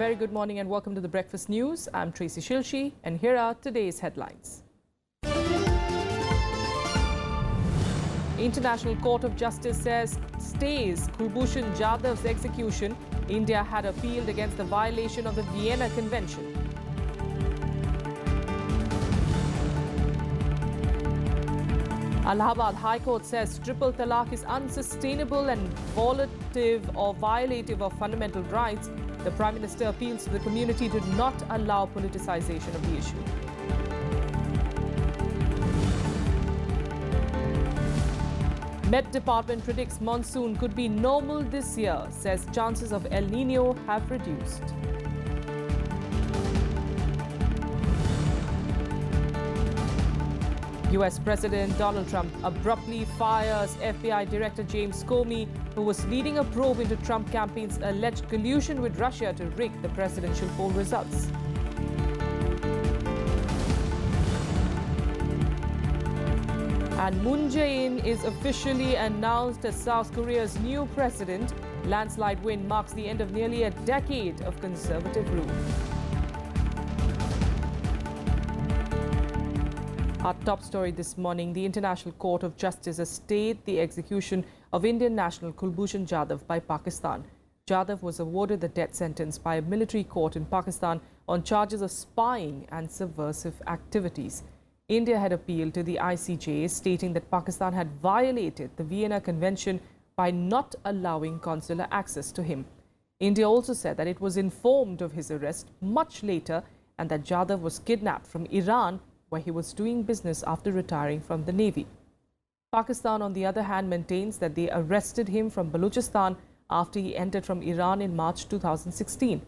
very good morning and welcome to the Breakfast News. I'm Tracy Shilshi and here are today's headlines. International Court of Justice says stays Kulbushan Jadhav's execution. India had appealed against the violation of the Vienna Convention. Allahabad High Court says triple talaq is unsustainable and violative of fundamental rights. The Prime Minister appeals to the community to not allow politicization of the issue. Met Department predicts monsoon could be normal this year, says chances of El Nino have reduced. US President Donald Trump abruptly fires FBI Director James Comey, who was leading a probe into Trump campaign's alleged collusion with Russia to rig the presidential poll results. And Moon Jae-in is officially announced as South Korea's new president. Landslide win marks the end of nearly a decade of conservative rule. Our top story this morning, the International Court of Justice has stayed the execution of Indian national Kulbushan Jadhav by Pakistan. Jadhav was awarded the death sentence by a military court in Pakistan on charges of spying and subversive activities. India had appealed to the ICJ, stating that Pakistan had violated the Vienna Convention by not allowing consular access to him. India also said that it was informed of his arrest much later and that Jadhav was kidnapped from Iran, where he was doing business after retiring from the Navy. Pakistan, on the other hand, maintains that they arrested him from Balochistan after he entered from Iran in March 2016.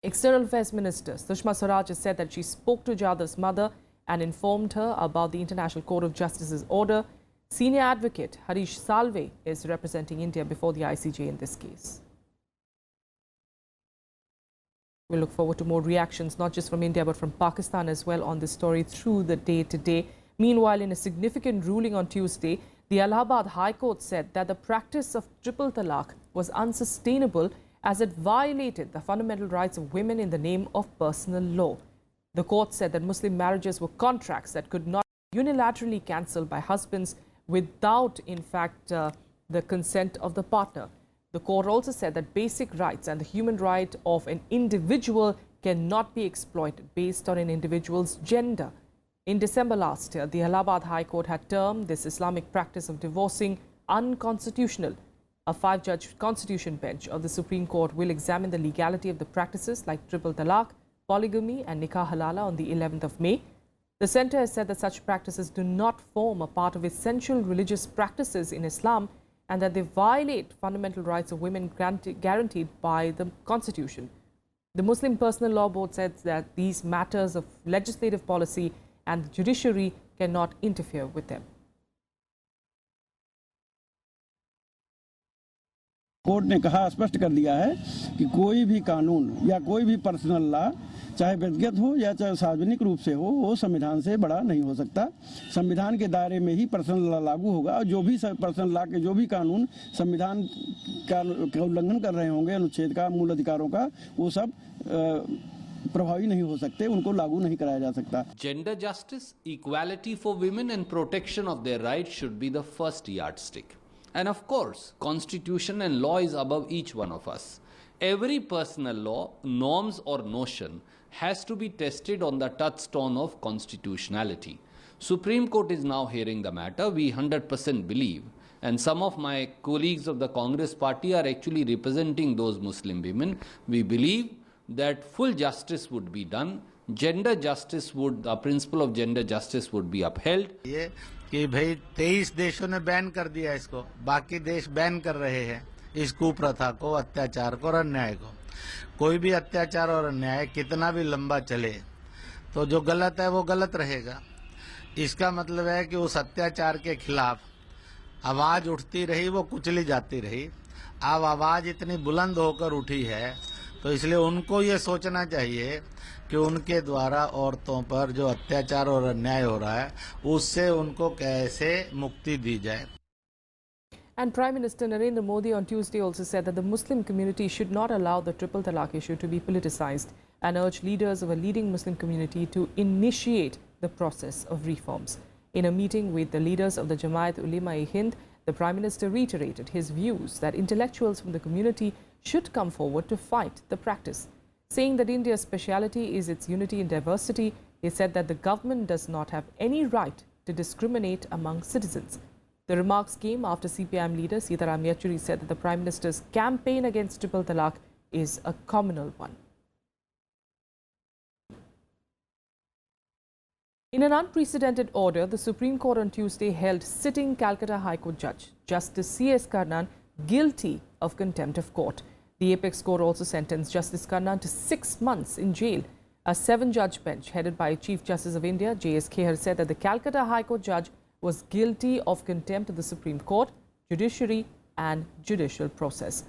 External Affairs Minister Sushma Swaraj has said that she spoke to Jadhav's mother and informed her about the International Court of Justice's order. Senior advocate Harish Salve is representing India before the ICJ in this case. We look forward to more reactions, not just from India, but from Pakistan as well on this story through the day today. Meanwhile, in a significant ruling on Tuesday, the Allahabad High Court said that the practice of triple talaq was unsustainable as it violated the fundamental rights of women in the name of personal law. The court said that Muslim marriages were contracts that could not be unilaterally cancelled by husbands without, in fact, the consent of the partner. The court also said that basic rights and the human right of an individual cannot be exploited based on an individual's gender. In December last year, the Allahabad High Court had termed this Islamic practice of divorcing unconstitutional. A 5-judge constitution bench of the Supreme Court will examine the legality of the practices like triple talaq, polygamy and nikah halala on the 11th of May. The centre has said that such practices do not form a part of essential religious practices in Islam and that they violate fundamental rights of women guaranteed by the Constitution. The Muslim Personal Law Board said that these matters of legislative policy and the judiciary cannot interfere with them. Court ने कहा स्पष्ट कर दिया है कि कोई भी कानून या कोई भी पर्सनल लॉ चाहे व्यक्तिगत हो या चाहे सार्वजनिक रूप से हो वो संविधान से बड़ा नहीं हो सकता। संविधान के दायरे में ही पर्सनल लॉ लागू होगा और जो भी पर्सनल लॉ के जो भी कानून संविधान का उल्लंघन कर रहे होंगे अनुच्छेद का मूल अधिकारों का वो सब प्रभावी नहीं हो सकते, उनको लागू नहीं कराया जा सकता। Gender justice, equality for women and protection of their rights should be the first yardstick. And of course, constitution and law is above each one of us. Every personal law, norms or notion has to be tested on the touchstone of constitutionality. Supreme Court is now hearing the matter. We 100% believe, and some of my colleagues of the Congress party are actually representing those Muslim women. We believe that full justice would be done. Gender justice would, the principle of gender justice would be upheld. कि भाई 23 देशों ने ban कर दिया इसको, बाकी देश ban कर रहे हैं इस कुप्रथा को, अत्याचार को और अन्याय को। कोई भी अत्याचार और अन्याय कितना भी लंबा चले तो जो गलत है वो गलत रहेगा। इसका मतलब है कि उस अत्याचार के खिलाफ आवाज उठती रही, वो कुचली जाती रही। अब आवाज इतनी बुलंद होकर उठी है तो इसलिए उनको ये सोचना चाहिए कि उनके द्वारा औरतों पर जो अत्याचार और अन्याय हो रहा है उससे उनको कैसे मुक्ति दी जाए। And Prime Minister Narendra Modi on Tuesday also said that the Muslim community should not allow the triple talaq issue to be politicized and urged leaders of a leading Muslim community to initiate the process of reforms. In a meeting with the leaders of the Jamaat Ulema-e-Hind, the Prime Minister reiterated his views that intellectuals from the community should come forward to fight the practice. Saying that India's speciality is its unity in diversity, he said that the government does not have any right to discriminate among citizens. The remarks came after CPIM leader Sitaram Yechuri said that the Prime Minister's campaign against triple talaq is a communal one. In an unprecedented order, the Supreme Court on Tuesday held sitting Calcutta High Court Judge Justice C.S. Karnan guilty of contempt of court. The apex court also sentenced Justice Karnan to 6 months in jail. A 7-judge bench headed by Chief Justice of India, J.S. Kheher, said that the Calcutta High Court judge was guilty of contempt of the Supreme Court, judiciary and judicial process.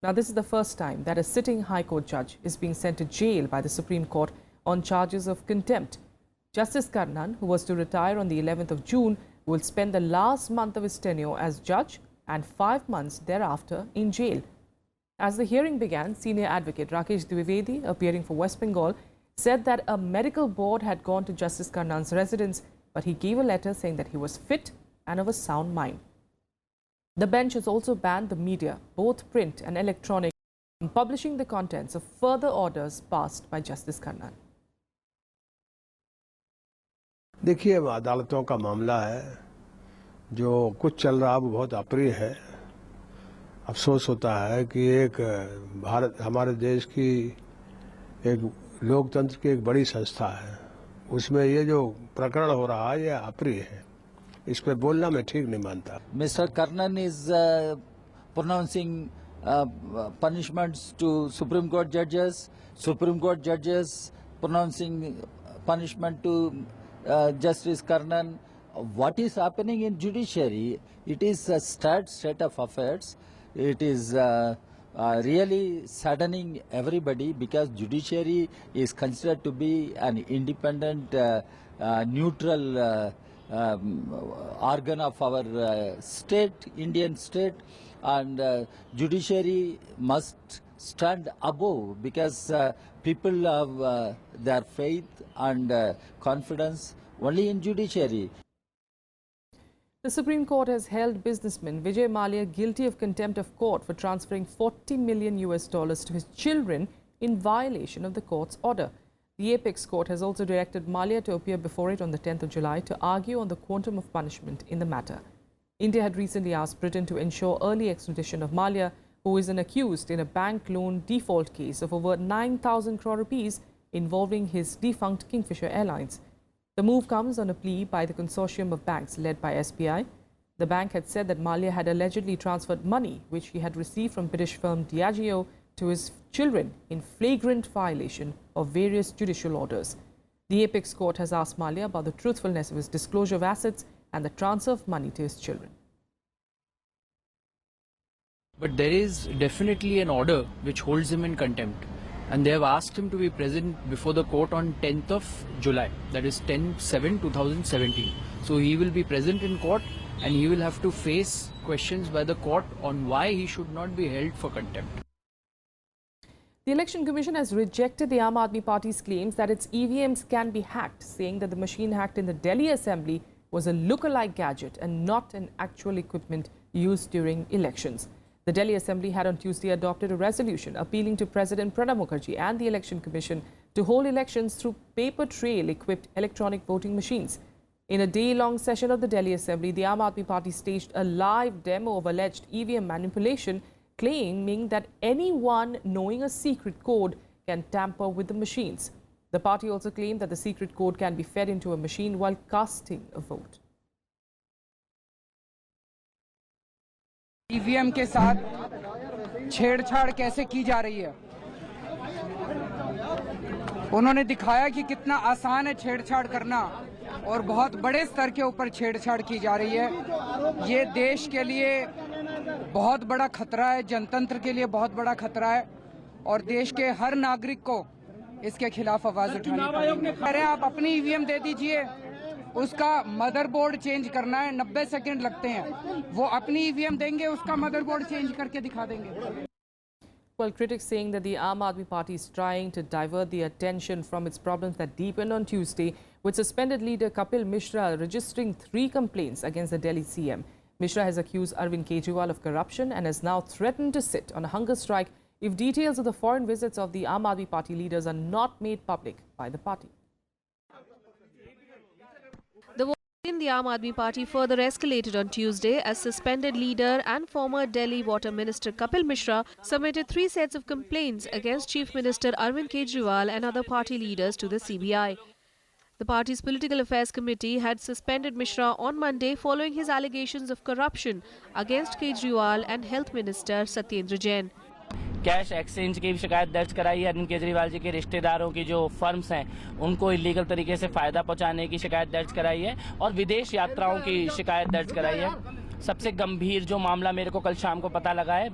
Now, this is the first time that a sitting High Court judge is being sent to jail by the Supreme Court on charges of contempt. Justice Karnan, who was to retire on the 11th of June, will spend the last month of his tenure as judge and 5 months thereafter in jail. As the hearing began, senior advocate Rakesh Dwivedi, appearing for West Bengal, said that a medical board had gone to Justice Karnan's residence, but he gave a letter saying that he was fit and of a sound mind. The bench has also banned the media, both print and electronic, from publishing the contents of further orders passed by Justice Karnan. देखिए, अदालतों का मामला है, जो कुछ चल रहा है वो बहुत अप्रिय है। अफसोस होता है कि एक भारत हमारे देश की एक लोकतंत्र की एक बड़ी संस्था है, उसमें ये जो प्रकरण हो रहा है ये अप्रिय है। इस पे बोलना मैं ठीक नहीं मानता। Mr. Karnan is pronouncing punishments to Supreme Court judges pronouncing punishment to Justice Karnan. What is happening in judiciary? It is a sad state of affairs. It is really saddening everybody, because judiciary is considered to be an independent, neutral organ of our state, Indian state, and judiciary must stand above, because people have their faith and confidence only in judiciary. The Supreme Court has held businessman Vijay Mallya guilty of contempt of court for transferring $40 million to his children in violation of the court's order. The apex court has also directed Mallya to appear before it on the 10th of July to argue on the quantum of punishment in the matter. India had recently asked Britain to ensure early extradition of Mallya, who is an accused in a bank loan default case of over 9,000 crore rupees involving his defunct Kingfisher Airlines. The move comes on a plea by the consortium of banks led by SBI. The bank had said that Mallya had allegedly transferred money which he had received from British firm Diageo to his children in flagrant violation of various judicial orders. The apex court has asked Mallya about the truthfulness of his disclosure of assets and the transfer of money to his children. But there is definitely an order which holds him in contempt, and they have asked him to be present before the court on 10th of July, that is 10/7/2017. So he will be present in court and he will have to face questions by the court on why he should not be held for contempt. The Election Commission has rejected the Aam Aadmi Party's claims that its EVMs can be hacked, saying that the machine hacked in the Delhi Assembly was a look-alike gadget and not an actual equipment used during elections. The Delhi Assembly had on Tuesday adopted a resolution appealing to President Pranab Mukherjee and the Election Commission to hold elections through paper trail-equipped electronic voting machines. In a day-long session of the Delhi Assembly, the Aam Aadmi Party staged a live demo of alleged EVM manipulation, claiming that anyone knowing a secret code can tamper with the machines. The party also claimed that the secret code can be fed into a machine while casting a vote. EVM के साथ छेड़छाड़ कैसे की जा रही है, उन्होंने दिखाया कि कितना आसान है छेड़छाड़ करना, और बहुत बड़े स्तर के ऊपर छेड़छाड़ की जा रही है। ये देश के लिए बहुत बड़ा खतरा है, जनतंत्र के लिए बहुत बड़ा खतरा है, और देश के हर नागरिक को इसके खिलाफ आवाज उठानी पड़ेगी। अरे आप अपनी ईवीएम दे दीजिए, उसका मदरबोर्ड चेंज करना है, 90 सेकंड लगते हैं। वो अपनी ईवीएम देंगे, उसका मदरबोर्ड चेंज करके दिखा देंगे। Well, critics saying that the Aam Aadmi Party is trying to divert the attention from its problems that deepened on Tuesday, with suspended leader Kapil Mishra registering 3 complaints against the Delhi CM. Mishra has accused Arvind Kejriwal of corruption and has now threatened to sit on a hunger strike if details of the foreign visits of the Aam Aadmi Party leaders are not made public by the party. The war in the Aam Aadmi Party further escalated on Tuesday as suspended leader and former Delhi Water Minister Kapil Mishra submitted 3 sets of complaints against Chief Minister Arvind Kejriwal and other party leaders to the CBI. The party's Political Affairs Committee had suspended Mishra on Monday following his allegations of corruption against Kejriwal and Health Minister Satyendra Jain. Cash exchange की भी शिकायत दर्ज कराई है। अरविंद केजरीवाल जी के रिश्तेदारों की जो फर्म्स हैं उनको इलीगल तरीके से फायदा पहुंचाने की शिकायत दर्ज कराई है और विदेश यात्राओं की शिकायत दर्ज कराई है। सबसे गंभीर जो मामला मेरे को कल शाम को पता लगा है,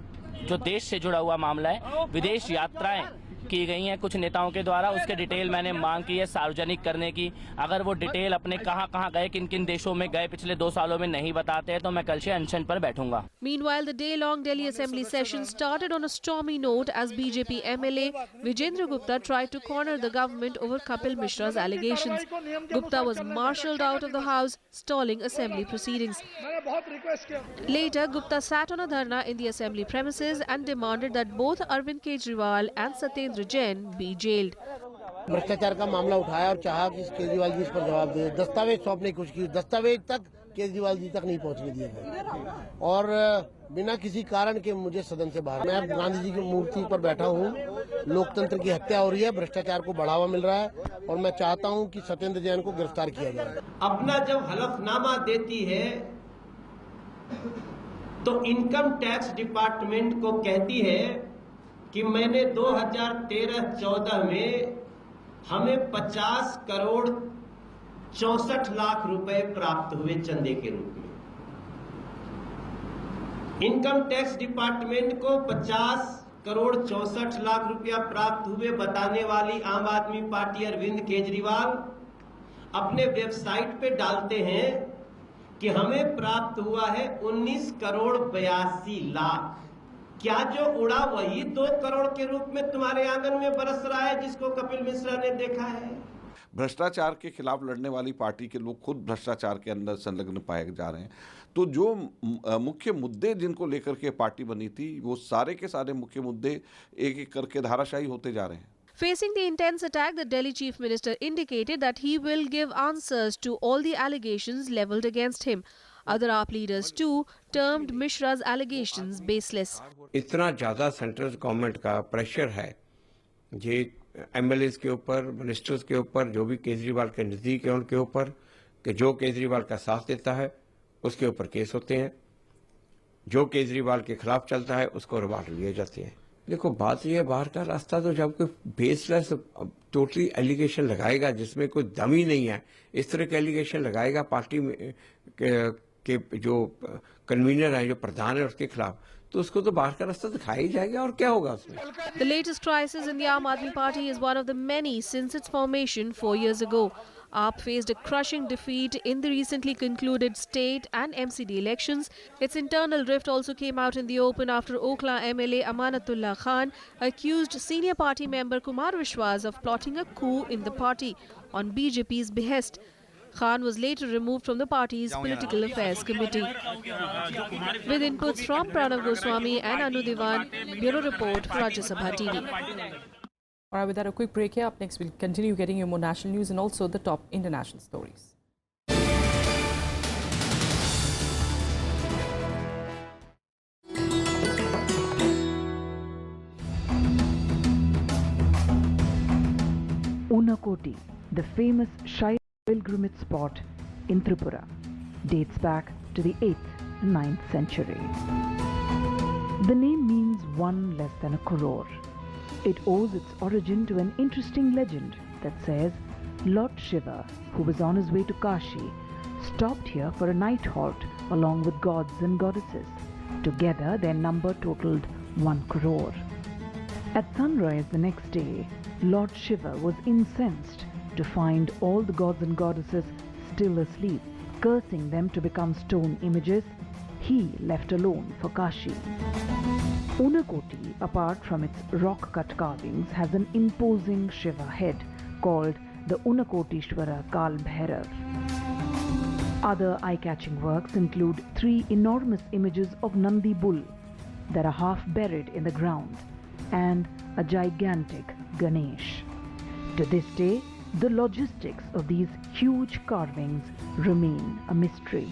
जो देश से जुड़ा हुआ मामला है, विदेश यात्राएं की गई हैं कुछ नेताओं के द्वारा, उसके डिटेल मैंने मांग की है सार्वजनिक करने की। अगर वो डिटेल अपने कहां गए, किन किन देशों में गए पिछले 2 सालों में नहीं बताते हैं तो मैं कल से अनशन पर बैठूंगा। Meanwhile, the day-long Delhi Assembly session started on a stormy note as BJP MLA Vijay Gupta tried to corner the government over Kapil Mishra's allegations. Gupta was marshalled out of the house, stalling assembly proceedings. Later, Gupta sat on a dharna in the assembly premises and demanded that both Arvind Kejriwal and Satyendra Jain be jailed. भ्रष्टाचार का मामला उठाया और चाहा कि केजरीवाल जी इस पर जवाब दे। दस्तावेज सौंपने की कोशिश की, दस्तावेज तक केजरीवाल जी तक नहीं पहुंचने दिए गए और बिना किसी कारण के मुझे सदन से बाहर। मैं गांधी जी की मूर्ति पर बैठा हूं, लोकतंत्र की हत्या हो रही है, भ्रष्टाचार को बढ़ावा मिल रहा है और मैं चाहता हूं कि सत्येंद्र जैन को गिरफ्तार किया जाए। अपना जब हलफनामा देती है तो इनकम टैक्स डिपार्टमेंट को कहती है कि मैंने 2013-14 में हमें 50 करोड़ 64 लाख रुपए प्राप्त हुए चंदे के रूप में। इनकम टैक्स डिपार्टमेंट को 50 करोड़ 64 लाख रुपया प्राप्त हुए बताने वाली आम आदमी पार्टी अरविंद केजरीवाल अपने वेबसाइट पे डालते हैं कि हमें प्राप्त हुआ है 19 करोड़ 82 लाख। क्या जो उड़ा वही 2 करोड़ के रूप में तुम्हारे आंगन में बरस रहा है जिसको कपिल मिश्रा ने देखा है? भ्रष्टाचार के खिलाफ लड़ने वाली पार्टी के लोग खुद भ्रष्टाचार के अंदर संलग्न पाए जा रहे हैं। तो जो मुख्य मुद्दे जिनको लेकर के पार्टी बनी थी वो सारे के सारे मुख्य मुद्दे एक एक करके धाराशायी होते जा रहे हैं। Facing the intense attack, the Delhi Chief Minister indicated that he will give answers to all the allegations levelled against him. Other AAP leaders too termed Mishra's allegations baseless. इतना ज़्यादा सेंट्रल गवर्नमेंट का pressure है ये MLAs के ऊपर, ministers के ऊपर, जो भी केजरीवाल के नज़दीक है उनके ऊपर, कि जो केजरीवाल का साथ देता है उसके ऊपर केस होते हैं, जो केजरीवाल के खिलाफ चलता है उसको रिमांड लिए जाते हैं। देखो बात यह है, बाहर का रास्ता तो जब कोई बेसलेस टोटली एलिगेशन लगाएगा जिसमें कोई दम ही नहीं है, इस तरह के एलिगेशन लगाएगा पार्टी में के जो कन्वीनर है, जो प्रधान है उसके खिलाफ, तो उसको तो बाहर का रास्ता दिखाया ही जाएगा और क्या होगा उसमें। The latest crisis in the Aam Aadmi Party is one of the many since its formation 4 years ago. AAP faced a crushing defeat in the recently concluded state and MCD elections. Its internal rift also came out in the open after Okhla MLA Amanatullah Khan accused senior party member Kumar Vishwas of plotting a coup in the party on BJP's behest. Khan was later removed from the party's Political Affairs Committee. With inputs from Pranav Goswami and Anu Diwan, Bureau Report for Rajya Sabha TV. All right, with that, a quick break here. Up next, we'll continue getting you more national news and also the top international stories. Unakoti, the famous Shaiva pilgrimage spot in Tripura, dates back to the 8th and 9th century. The name means one less than a crore. It owes its origin to an interesting legend that says Lord Shiva, who was on his way to Kashi, stopped here for a night halt along with gods and goddesses. Together, their number totaled 1 crore. At sunrise the next day, Lord Shiva was incensed to find all the gods and goddesses still asleep, cursing them to become stone images, he left alone for Kashi. Unakoti, apart from its rock-cut carvings, has an imposing Shiva head called the Unakotishwara Kal Bhairav. Other eye-catching works include 3 enormous images of Nandi bull that are half buried in the ground and a gigantic Ganesh. To this day, the logistics of these huge carvings remain a mystery.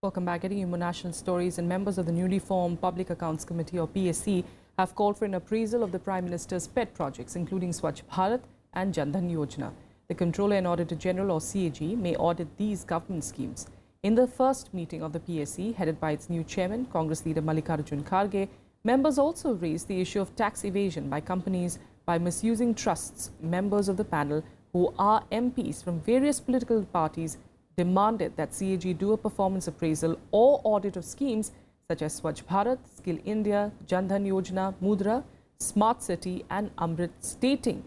Welcome back. Getting you more national stories, and members of the newly formed Public Accounts Committee or PSC have called for an appraisal of the Prime Minister's pet projects, including Swachh Bharat and Jan Dhan Yojana. The Controller and Auditor General or CAG may audit these government schemes. In the first meeting of the PSC, headed by its new chairman, Congress leader Mallikarjun Kharge, members also raised the issue of tax evasion by companies by misusing trusts. Members of the panel, who are MPs from various political parties, demanded that CAG do a performance appraisal or audit of schemes such as Swachh Bharat, Skill India, Jan Dhan Yojana, Mudra, Smart City and Amrit, stating,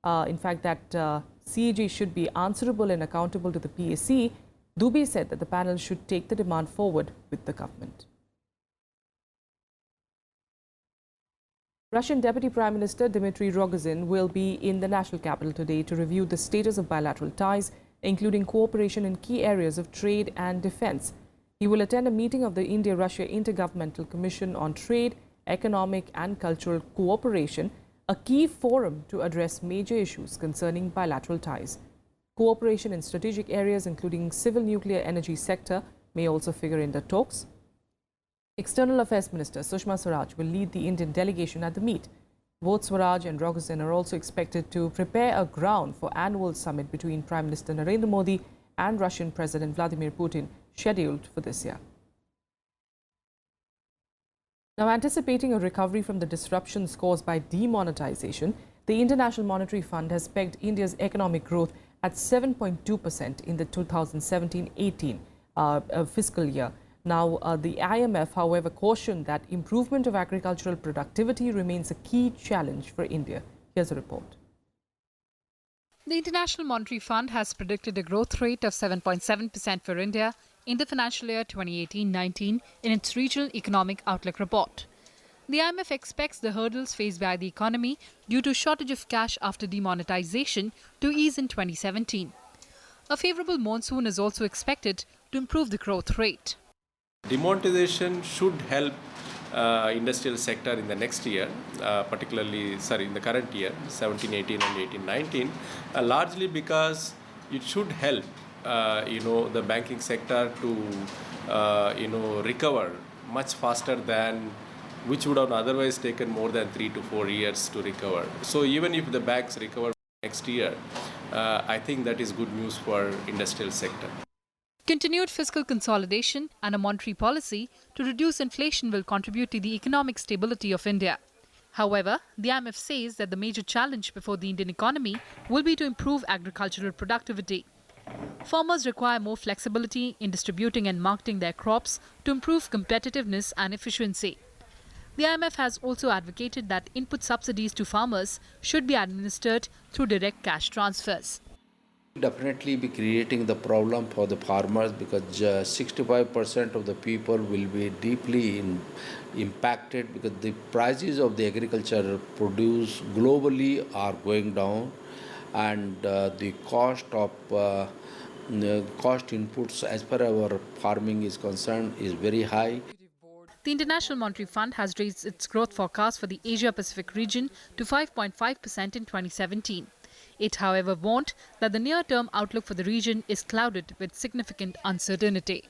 in fact, that CAG should be answerable and accountable to the PSC. Dubey said that the panel should take the demand forward with the government. Russian Deputy Prime Minister Dmitry Rogozin will be in the national capital today to review the status of bilateral ties, including cooperation in key areas of trade and defense. He will attend a meeting of the India-Russia Intergovernmental Commission on Trade, Economic and Cultural Cooperation, a key forum to address major issues concerning bilateral ties. Cooperation in strategic areas, including civil nuclear energy sector, may also figure in the talks. External Affairs Minister Sushma Swaraj will lead the Indian delegation at the meet. Both Swaraj and Rogozin are also expected to prepare a ground for annual summit between Prime Minister Narendra Modi and Russian President Vladimir Putin, scheduled for this year. Now, anticipating a recovery from the disruptions caused by demonetization, the International Monetary Fund has pegged India's economic growth at 7.2% in the 2017-18 fiscal year. Now, the IMF, however, cautioned that improvement of agricultural productivity remains a key challenge for India. Here's a report. The International Monetary Fund has predicted a growth rate of 7.7% for India in the financial year 2018-19 in its Regional Economic Outlook report. The IMF expects the hurdles faced by the economy due to shortage of cash after demonetization to ease in 2017. A favourable monsoon is also expected to improve the growth rate. Demonetization should help industrial sector in the next year, in the current year, 17-18 and 18-19, largely because it should help, the banking sector to, recover much faster than which would have otherwise taken more than 3 to 4 years to recover. So even if the banks recover next year, I think that is good news for industrial sector. Continued fiscal consolidation and a monetary policy to reduce inflation will contribute to the economic stability of India. However, the IMF says that the major challenge before the Indian economy will be to improve agricultural productivity. Farmers require more flexibility in distributing and marketing their crops to improve competitiveness and efficiency. The IMF has also advocated that input subsidies to farmers should be administered through direct cash transfers. Definitely be creating the problem for the farmers because 65% of the people will be deeply impacted because the prices of the agricultural produce globally are going down and the cost of cost inputs as per our farming is concerned is very high. The International Monetary Fund has raised its growth forecast for the Asia-Pacific region to 5.5% in 2017. It, however, warned that the near-term outlook for the region is clouded with significant uncertainty.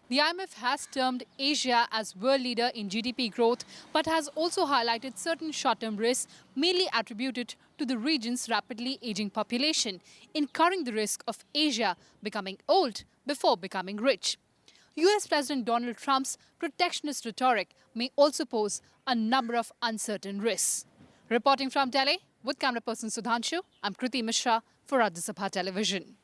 The IMF has termed Asia as world leader in GDP growth, but has also highlighted certain short-term risks mainly attributed to the region's rapidly aging population, incurring the risk of Asia becoming old before becoming rich. US President Donald Trump's protectionist rhetoric may also pose a number of uncertain risks. Reporting from Delhi, with camera person Sudhanshu, I'm Kriti Mishra for Rajya Sabha Television.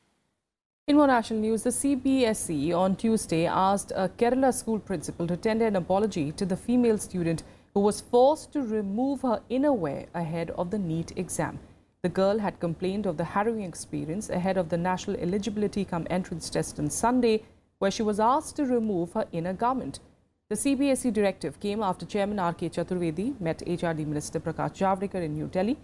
In more national news, the CBSE on Tuesday asked a Kerala school principal to tender an apology to the female student who was forced to remove her innerwear ahead of the NEET exam. The girl had complained of the harrowing experience ahead of the National Eligibility cum Entrance Test on Sunday, where she was asked to remove her inner garment. The CBSE directive came after Chairman R.K. Chaturvedi met HRD Minister Prakash Javadekar in New Delhi.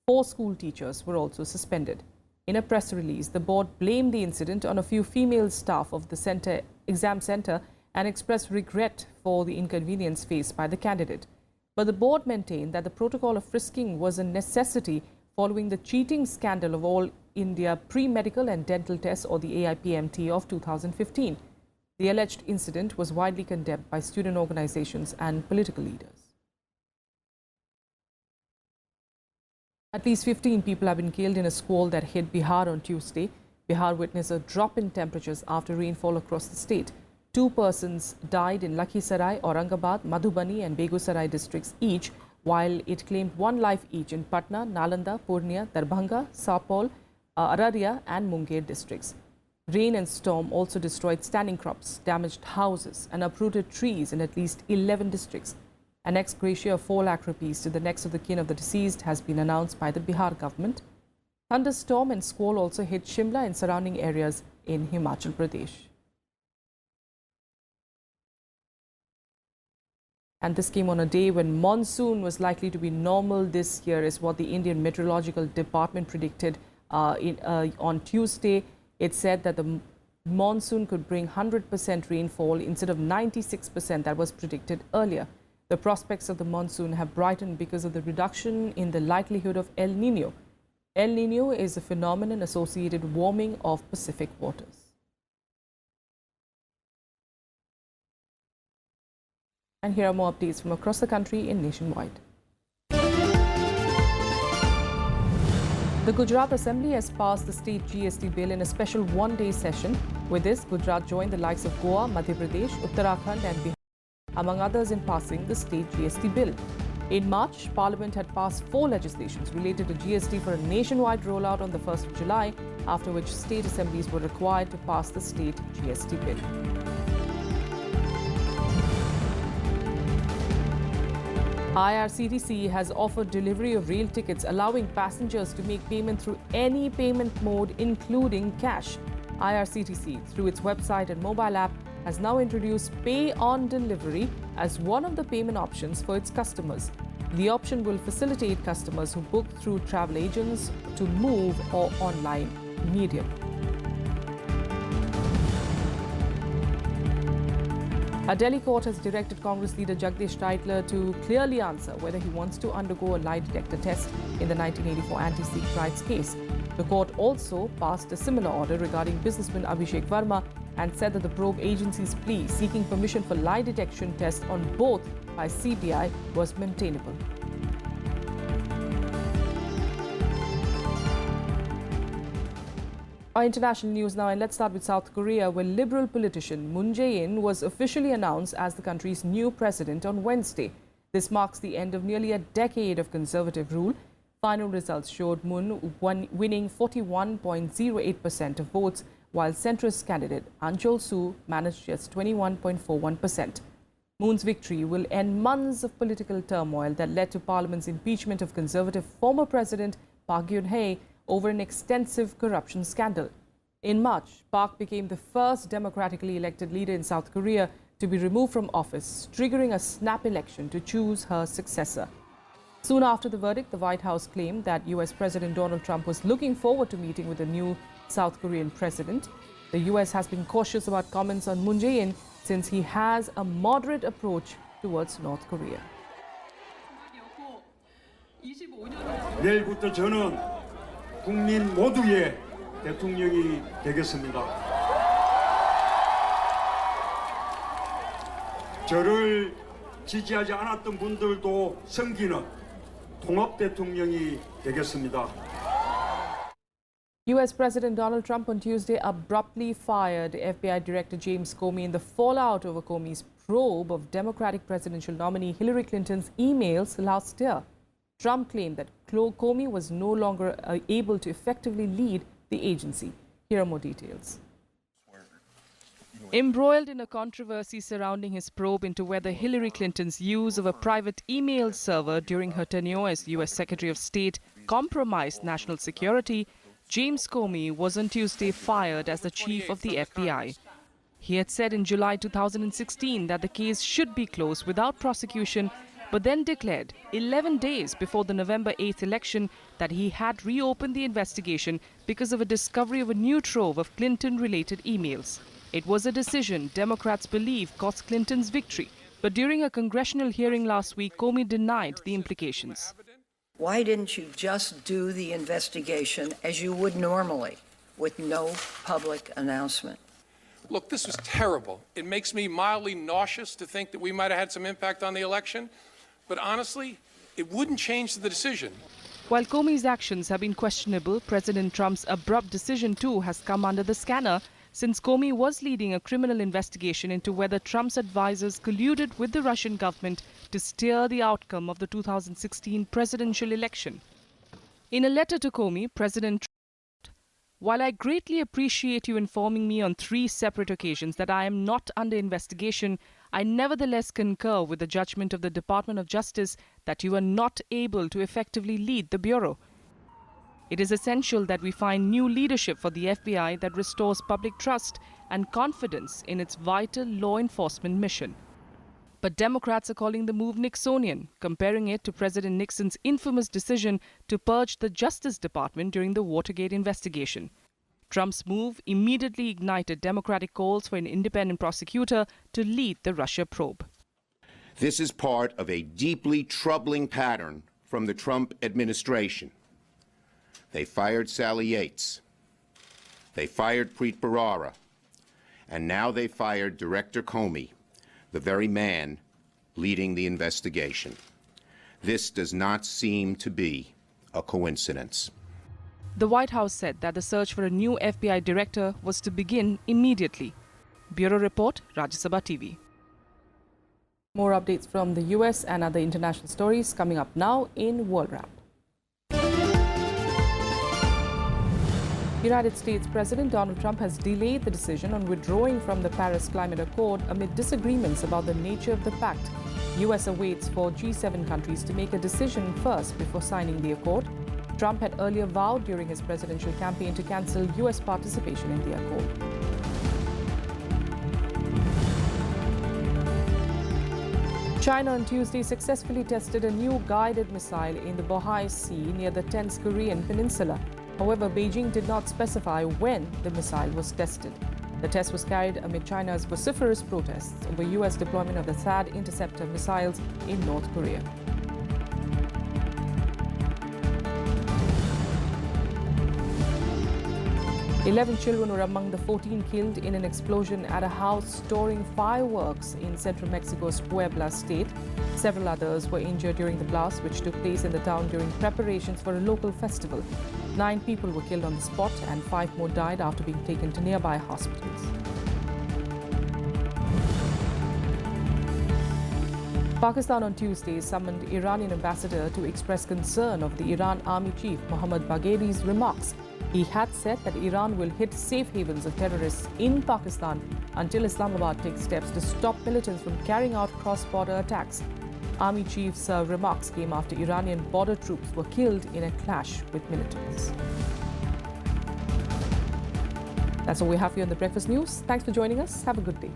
4 school teachers were also suspended. In a press release, the board blamed the incident on a few female staff of the exam centre and expressed regret for the inconvenience faced by the candidate. But the board maintained that the protocol of frisking was a necessity following the cheating scandal of All India Pre-Medical and Dental Tests, or the AIPMT, of 2015. The alleged incident was widely condemned by student organizations and political leaders. At least 15 people have been killed in a squall that hit Bihar on Tuesday. Bihar witnessed a drop in temperatures after rainfall across the state. 2 persons died in Lakhisarai, Aurangabad, Madhubani and Begusarai districts each, while it claimed 1 life each in Patna, Nalanda, Purnia, Darbhanga, Sapol, Araria and Munger districts. Rain and storm also destroyed standing crops, damaged houses and uprooted trees in at least 11 districts. An ex gratia of 4 lakh rupees to the next of the kin of the deceased has been announced by the Bihar government. Thunderstorm and squall also hit Shimla and surrounding areas in Himachal Pradesh. And this came on a day when monsoon was likely to be normal this year, is what the Indian Meteorological Department predicted on Tuesday. It said that the monsoon could bring 100% rainfall instead of 96% that was predicted earlier. The prospects of the monsoon have brightened because of the reduction in the likelihood of El Nino. El Nino is a phenomenon associated with warming of Pacific waters. And here are more updates from across the country and nationwide. The Gujarat Assembly has passed the state GST bill in a special one-day session. With this, Gujarat joined the likes of Goa, Madhya Pradesh, Uttarakhand and Bihar, among others, in passing the state GST bill. In March, Parliament had passed 4 legislations related to GST for a nationwide rollout on the 1st of July, after which state assemblies were required to pass the state GST bill. IRCTC has offered delivery of rail tickets, allowing passengers to make payment through any payment mode, including cash. IRCTC, through its website and mobile app, has now introduced Pay on Delivery as one of the payment options for its customers. The option will facilitate customers who book through travel agents to move or online immediately. A Delhi court has directed Congress leader Jagdish Titler to clearly answer whether he wants to undergo a lie detector test in the 1984 anti-Sikh rights case. The court also passed a similar order regarding businessman Abhishek Verma and said that the probe agency's plea seeking permission for lie detection tests on both by CBI was maintainable. Our international news now, and let's start with South Korea, where Liberal politician Moon Jae-in was officially announced as the country's new president on Wednesday. This marks the end of nearly a decade of conservative rule. Final results showed Moon winning 41.08% of votes, while centrist candidate Ahn Cheol-soo managed just 21.41%. Moon's victory will end months of political turmoil that led to Parliament's impeachment of conservative former President Park Geun-hye over an extensive corruption scandal. In March, Park became the first democratically elected leader in South Korea to be removed from office, triggering a snap election to choose her successor. Soon after the verdict, the White House claimed that US President Donald Trump was looking forward to meeting with the new South Korean president. The US has been cautious about comments on Moon Jae-in since he has a moderate approach towards North Korea. 내일부터 저는 국민 모두의 대통령이 되겠습니다. 저를 지지하지 않았던 분들도 섬기는 통합 대통령이 되겠습니다. US President Donald Trump on Tuesday abruptly fired FBI Director James Comey in the fallout over Comey's probe of Democratic presidential nominee Hillary Clinton's emails last year. Trump claimed that Comey was no longer able to effectively lead the agency. Here are more details. Embroiled in a controversy surrounding his probe into whether Hillary Clinton's use of a private email server during her tenure as U.S. Secretary of State compromised national security, James Comey was on Tuesday fired as the chief of the FBI. He had said in July 2016 that the case should be closed without prosecution, but then declared 11 days before the November 8th election that he had reopened the investigation because of a discovery of a new trove of Clinton-related emails. It was a decision Democrats believe cost Clinton's victory. But during a congressional hearing last week, Comey denied the implications. Why didn't you just do the investigation as you would normally, with no public announcement? Look, this was terrible. It makes me mildly nauseous to think that we might have had some impact on the election. But honestly, it wouldn't change the decision. While Comey's actions have been questionable, President Trump's abrupt decision too has come under the scanner, since Comey was leading a criminal investigation into whether Trump's advisors colluded with the Russian government to steer the outcome of the 2016 presidential election. In a letter to Comey, President Trump wrote, "While I greatly appreciate you informing me on 3 separate occasions that I am not under investigation, I nevertheless concur with the judgment of the Department of Justice that you are not able to effectively lead the Bureau. It is essential that we find new leadership for the FBI that restores public trust and confidence in its vital law enforcement mission." But Democrats are calling the move Nixonian, comparing it to President Nixon's infamous decision to purge the Justice Department during the Watergate investigation. Trump's move immediately ignited Democratic calls for an independent prosecutor to lead the Russia probe. This is part of a deeply troubling pattern from the Trump administration. They fired Sally Yates. They fired Preet Bharara. And now they fired Director Comey, the very man leading the investigation. This does not seem to be a coincidence. The White House said that the search for a new FBI director was to begin immediately. Bureau Report, Rajya Sabha TV. More updates from the US and other international stories coming up now in World Wrap. United States President Donald Trump has delayed the decision on withdrawing from the Paris Climate Accord amid disagreements about the nature of the pact. US awaits for G7 countries to make a decision first before signing the accord. Trump had earlier vowed during his presidential campaign to cancel US participation in the accord. China on Tuesday successfully tested a new guided missile in the Bihar Sea near the tense Korean peninsula. However, Beijing did not specify when the missile was tested. The test was carried amid China's vociferous protests over US deployment of the THAAD interceptor missiles in North Korea. Eleven children were among the 14 killed in an explosion at a house storing fireworks in central Mexico's Puebla state. Several others were injured during the blast, which took place in the town during preparations for a local festival. 9 people were killed on the spot and 5 more died after being taken to nearby hospitals. Pakistan on Tuesday summoned Iranian ambassador to express concern of the Iran army chief Mohammad Bagheri's remarks. He had said that Iran will hit safe havens of terrorists in Pakistan until Islamabad takes steps to stop militants from carrying out cross-border attacks. Army chief's remarks came after Iranian border troops were killed in a clash with militants. That's all we have for you on the Breakfast News. Thanks for joining us. Have a good day.